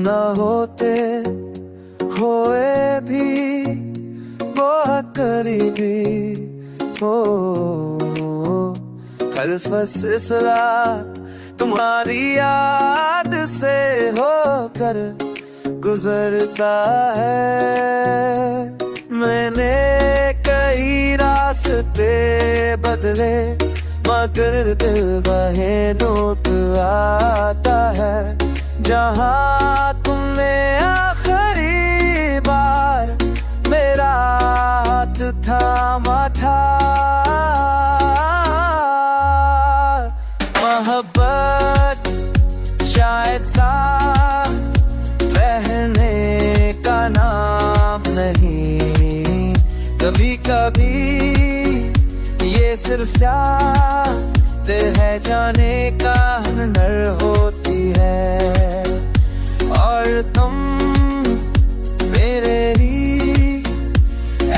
न होते होए भी बहुत करीबी हो। हर फैसला तुम्हारी याद से होकर गुजरता है। मैंने कई रास्ते बदले मगर दिल वहीं लौट आता है जहाँ तुमने आखिरी बार मेरा हाथ थामा था। मोहब्बत शायद साथ रहने का नाम नहीं, कभी कभी ये सिर्फ याद है जाने का हुनर होती है। और तुम मेरे ही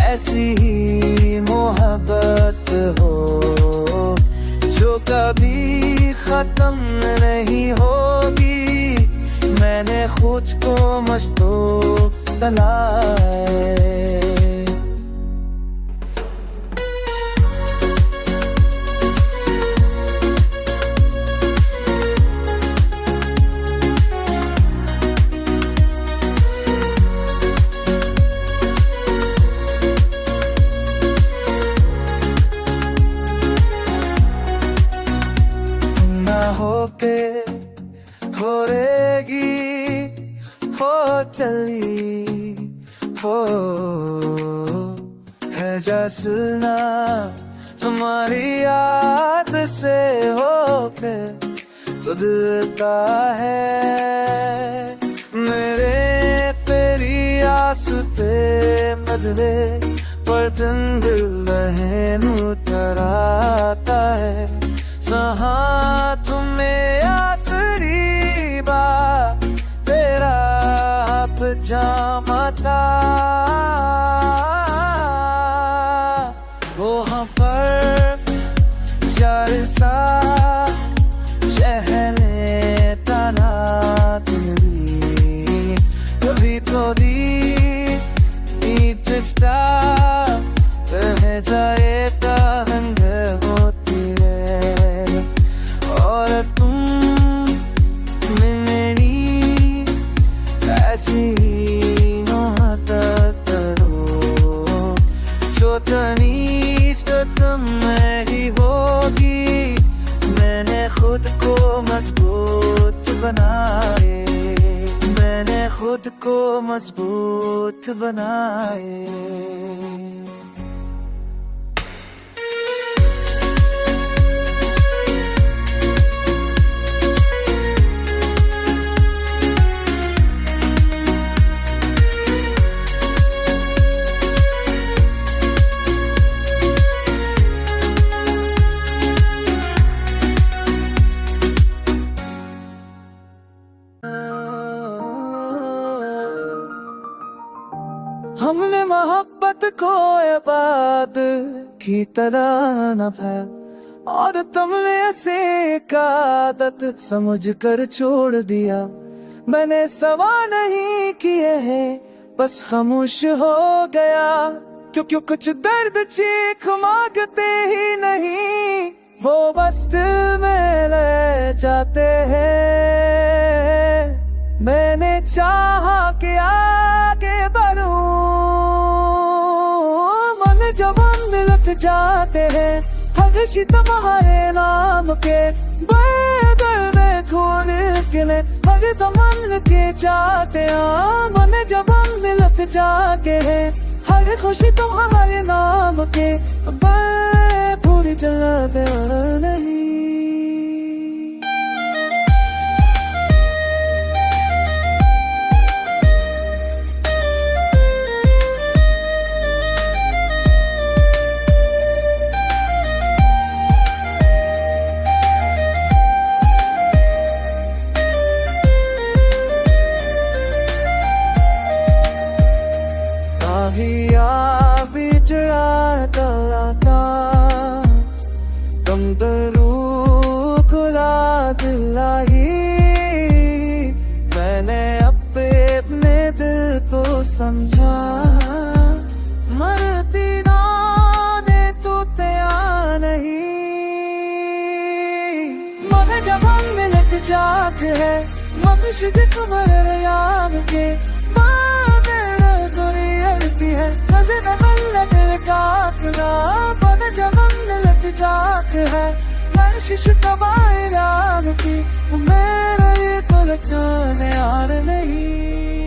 ऐसी ही मोहब्बत हो जो कभी खत्म नहीं होगी। मैंने खुद को मशतूक बनाए। होके होएगी हो चली हो है जसना तुम्हारी याद से होके बदलता है। मेरे तेरी आस पे बदले पर दिल बहन उतराता है। सहा तुम्हें आसरी बार तेरा हाथ जामा था। वहाँ पर जलसा शहरे तना दिल्ली कभी तो दी चिपता रह जाए तंग होती है। और तुम मेरी ऐसी मोहब्बत हो जो तनीष्ट तुम में ही होगी। मैंने खुद को मजबूत बनाए, मैंने खुद को मजबूत बनाए। हमने मोहब्बत को इबादत की तरह न पाया और तुमने ऐसे एक आदत समझ कर छोड़ दिया। मैंने सवाल नहीं किए हैं बस खामोश हो गया, क्योंकि कुछ दर्द चीख मांगते ही नहीं, वो बस दिल में ले जाते हैं। मैंने चाहा कि आगे बढ़ूं, मन जवान मिलत जाते हैं हमेशा तुम्हारे नाम के बदर में खोल के ले हर दमन के जाते हैं। मन जवान मिलत जाते हैं हर खुशी तुम्हारे नाम के पूरी चला नहीं। तुम दरूद खुदा दिलाही, मैंने अपने को समझा मरती नाने तू त्या नहीं मन जब हम मिलत जाग है मनुष्य तुम्हारे याद के है नजर न दिल काटना मन जब हम मिलत जाग है मैं शिशु कबाई राम की मेरा ये तो लचाने यार नहीं।